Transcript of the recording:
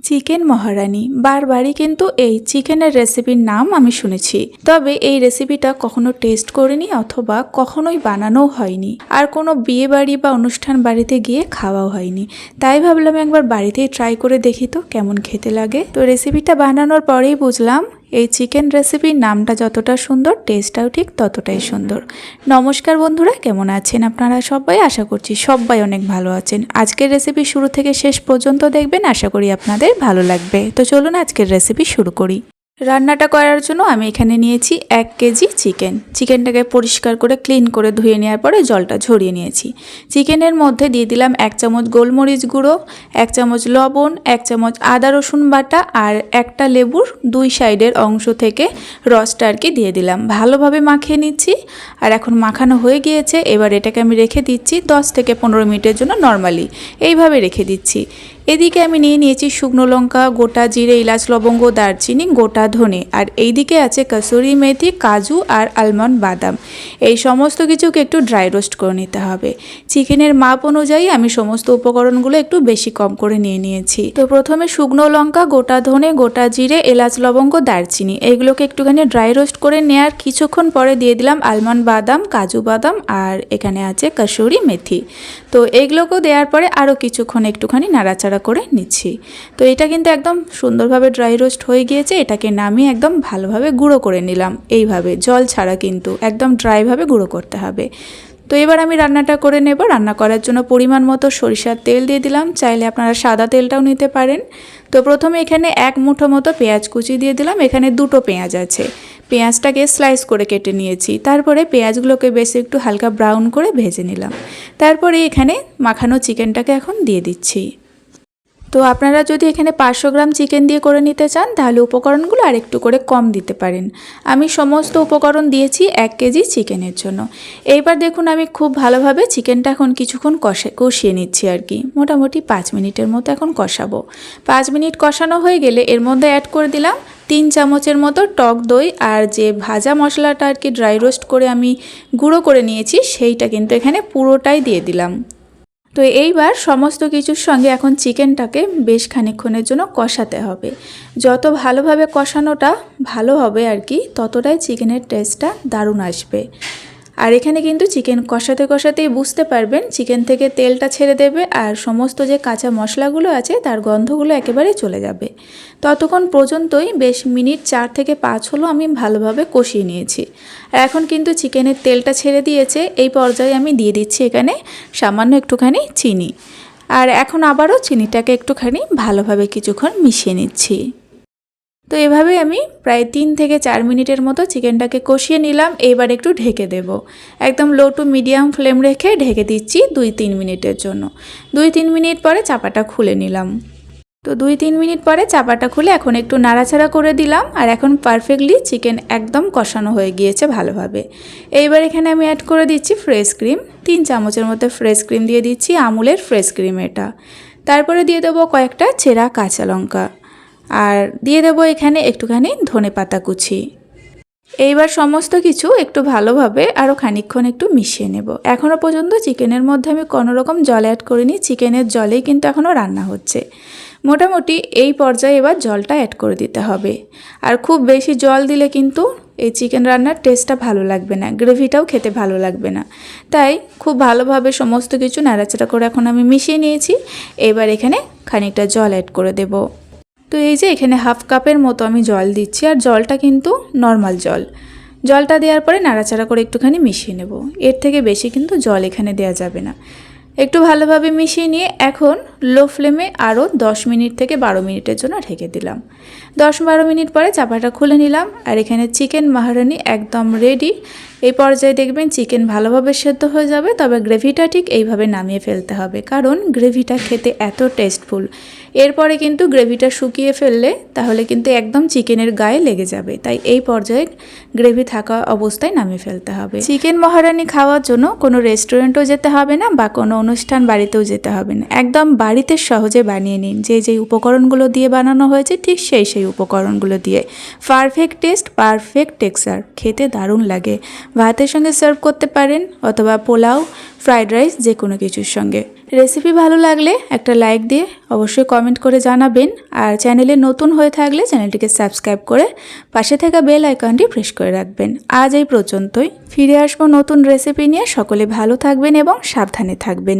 Chicken মহারানী বারবারই কিন্তু এই চিকেনের রেসিপির নাম আমি শুনেছি, তবে এই রেসিপিটা কখনো টেস্ট করিনি অথবা কখনোই বানানোও হয়নি, আর কোনো বিয়ে বাড়ি বা অনুষ্ঠান বাড়িতে গিয়ে খাওয়াও হয়নি। তাই ভাবলাম একবার বাড়িতেই ট্রাই করে দেখি তো কেমন খেতে লাগে। তো রেসিপিটা বানানোর পরেই বুঝলাম এই চিকেন রেসিপির নামটা যতটা সুন্দর, টেস্টটাও ঠিক ততটাই সুন্দর। নমস্কার বন্ধুরা, কেমন আছেন আপনারা সবাই? আশা করছি সবাই অনেক ভালো আছেন। আজকের রেসিপি শুরু থেকে শেষ পর্যন্ত দেখবেন, আশা করি আপনাদের ভালো লাগবে। তো চলুন আজকের রেসিপি শুরু করি। রান্নাটা করার জন্য আমি এখানে নিয়েছি 1 কেজি চিকেন। চিকেনটাকে পরিষ্কার করে ক্লিন করে ধুয়ে নেওয়ার পরে জলটা ঝরিয়ে নিয়েছি। চিকেনের মধ্যে দিয়ে দিলাম 1 চামচ গোলমরিচ গুঁড়ো, 1 চামচ লবণ, 1 চামচ আদা রসুন বাটা আর একটা লেবুর 2 সাইডের অংশ থেকে রসটা আর কি দিয়ে দিলাম। ভালোভাবে মাখিয়ে নিচ্ছি। আর এখন মাখানো হয়ে গিয়েছে, এবার এটাকে আমি রেখে দিচ্ছি 10 থেকে 15 মিনিটের জন্য নর্মালি এইভাবে রেখে দিচ্ছি। এদিকে আমি নিয়ে নিয়েছি শুকনো লঙ্কা, গোটা জিরে, এলাচ, লবঙ্গ, দারচিনি, গোটা ধনে, আর এইদিকে আছে কসুরি মেথি, কাজু আর আলমন্ড বাদাম। এই সমস্ত কিছুকে একটু ড্রাই রোস্ট করে নিতে হবে। চিকেনের মাপ অনুযায়ী আমি সমস্ত উপকরণগুলো একটু বেশি কম করে নিয়ে নিয়েছি। তো প্রথমে শুকনো লঙ্কা, গোটা ধনে, গোটা জিরে, এলাচ, লবঙ্গ, দারচিনি এইগুলোকে একটুখানি ড্রাই রোস্ট করে নেওয়ার কিছুক্ষণ পরে দিয়ে দিলাম আলমন্ড বাদাম, কাজু বাদাম, আর এখানে আছে কসুরি মেথি। তো এইগুলোকেও দেওয়ার পরে আরও কিছুক্ষণ একটুখানি নাড়াচাড়া করে নিচ্ছি। তো এটা কিন্তু একদম সুন্দরভাবে ড্রাই রোস্ট হয়ে গিয়েছে। এটাকে নামিয়ে একদম ভালোভাবে গুঁড়ো করে নিলাম। এইভাবে জল ছাড়া কিন্তু একদম ড্রাইভাবে গুঁড়ো করতে হবে। তো এবার আমি রান্নাটা করে নেব। রান্না করার জন্য পরিমাণ মতো সরিষার তেল দিয়ে দিলাম, চাইলে আপনারা সাদা তেলটাও নিতে পারেন। তো প্রথমে এখানে 1 মুঠো মতো পেঁয়াজ কুচি দিয়ে দিলাম। এখানে 2টো পেঁয়াজ আছে। পেঁয়াজটাকে স্লাইস করে কেটে নিয়েছি। তারপরে পেঁয়াজগুলোকে বেশ একটু হালকা ব্রাউন করে ভেজে নিলাম। তারপরে এখানে মাখানো চিকেনটাকে এখন দিয়ে দিচ্ছি। তো আপনারা যদি এখানে 500 গ্রাম চিকেন দিয়ে করে নিতে চান তাহলে উপকরণগুলো আরেকটু করে কম দিতে পারেন। আমি সমস্ত উপকরণ দিয়েছি 1 কেজি চিকেনের জন্য। এইবার দেখুন আমি খুব ভালোভাবে চিকেনটা এখন কিছুক্ষণ কষিয়ে নিচ্ছি আর কি, মোটামুটি 5 মিনিটের মতো এখন কষাবো। 5 মিনিট কষানো হয়ে গেলে এর মধ্যে অ্যাড করে দিলাম 3 চামচের মতো টক দই, আর যে ভাজা মশলাটা আর কি ড্রাই রোস্ট করে আমি গুঁড়ো করে নিয়েছি সেইটা কিন্তু এখানে পুরোটাই দিয়ে দিলাম। তো এইবার সমস্ত কিছুর সঙ্গে এখন চিকেনটাকে বেশ খানিকক্ষণের জন্য কষাতে হবে। যত ভালোভাবে কষানোটা ভালো হবে আর কি, ততটাই চিকেনের টেস্টটা দারুণ আসবে। আর এখানে কিন্তু চিকেন কষাতে কষাতেই বুঝতে পারবেন চিকেন থেকে তেলটা ছেড়ে দেবে, আর সমস্ত যে কাঁচা মশলাগুলো আছে তার গন্ধগুলো একেবারে চলে যাবে। ততক্ষণ পর্যন্তই বেশ মিনিট 4 থেকে 5 হলো আমি ভালোভাবে কষিয়ে নিয়েছি। আর এখন কিন্তু চিকেনের তেলটা ছেড়ে দিয়েছে। এই পর্যায়ে আমি দিয়ে দিচ্ছি এখানে সামান্য একটুখানি চিনি। আর এখন আবারও চিনিটাকে একটুখানি ভালোভাবে কিছুক্ষণ মিশিয়ে নিচ্ছি। তো এভাবে আমি প্রায় 3 থেকে 4 মিনিটের মতো চিকেনটাকে কষিয়ে নিলাম। এবার একটু ঢেকে দেব। একদম লো টু মিডিয়াম ফ্লেম রেখে ঢেকে দিচ্ছি 2-3 মিনিটের জন্য। 2-3 মিনিট পরে চাপাটা খুলে নিলাম। তো 2-3 মিনিট পরে চাপাটা খুলে এখন একটু নাড়াচাড়া করে দিলাম। আর এখন পারফেক্টলি চিকেন একদম কষানো হয়ে গিয়েছে ভালোভাবে। এইবার এখানে আমি অ্যাড করে দিচ্ছি ফ্রেশ ক্রিম। 3 চামচের মতো ফ্রেশ ক্রিম দিয়ে দিচ্ছি, আমুলের ফ্রেশ ক্রিম এটা। তারপরে দিয়ে দেবো কয়েকটা চেরা কাঁচা লঙ্কা, আর দিয়ে দেবো এখানে একটুখানি ধনেপাতা কুচি। এইবার সমস্ত কিছু একটু ভালোভাবে আরও খানিকক্ষণ একটু মিশিয়ে নেব। এখনও পর্যন্ত চিকেনের মধ্যে আমি কোনো রকম জল অ্যাড করিনি, চিকেনের জলেই কিন্তু এখনও রান্না হচ্ছে। মোটামুটি এই পর্যায়ে এবার জলটা অ্যাড করে দিতে হবে। আর খুব বেশি জল দিলে কিন্তু এই চিকেন রান্নার টেস্টটা ভালো লাগবে না, গ্রেভিটাও খেতে ভালো লাগবে না। তাই খুব ভালোভাবে সমস্ত কিছু নাড়াচাড়া করে এখন আমি মিশিয়ে নিয়েছি। এবার এখানে খানিকটা জল অ্যাড করে দেব। তো এই যে এখানে হাফ কাপের মতো আমি জল দিচ্ছি, আর জলটা কিন্তু নর্মাল জল। জলটা দেওয়ার পরে নাড়াচাড়া করে একটুখানি মিশিয়ে নেব। এর থেকে বেশি কিন্তু জল এখানে দেওয়া যাবে না। একটু ভালোভাবে মিশিয়ে নিয়ে এখন লো ফ্লেমে আরও 10 মিনিট থেকে 12 মিনিটের জন্য ঢেকে দিলাম। 10-12 মিনিট পরে চাপাটা খুলে নিলাম। আর এখানে চিকেন মহারানি একদম রেডি। এই পর্যায়ে দেখবেন চিকেন ভালোভাবে সেদ্ধ হয়ে যাবে, তবে গ্রেভিটা ঠিক এইভাবে নামিয়ে ফেলতে হবে, কারণ গ্রেভিটা খেতে এত টেস্টফুল। এরপরে কিন্তু গ্রেভিটা শুকিয়ে ফেললে তাহলে কিন্তু একদম চিকেনের গায়ে লেগে যাবে, তাই এই পর্যায়ে গ্রেভি থাকা অবস্থায় নামিয়ে ফেলতে হবে। চিকেন মহারানি খাওয়ার জন্য কোনো রেস্টুরেন্টও যেতে হবে না বা কোনো অনুষ্ঠান বাড়িতেও যেতে হবে না, একদম বাড়িতে সহজে বানিয়ে নিন। যে উপকরণগুলো দিয়ে বানানো হয়েছে ঠিক সেই উপকরণগুলো দিয়ে। পারফেক্ট টেস্ট, পারফেক্ট টেক্সচার, খেতে দারুণ লাগে। ভাতের সঙ্গে সার্ভ করতে পারেন, অথবা পোলাও, ফ্রাইড রাইস, যে কোনো কিছুর সঙ্গে। রেসিপি ভালো লাগলে একটা লাইক দিয়ে অবশ্যই কমেন্ট করে জানাবেন। আর চ্যানেলে নতুন হয়ে থাকলে চ্যানেলটিকে সাবস্ক্রাইব করে পাশে থাকা বেল আইকনটি প্রেস করে রাখবেন। আজ এই পর্যন্তই, ফিরে আসবো নতুন রেসিপি নিয়ে। সকলে ভালো থাকবেন এবং সাবধানে থাকবেন।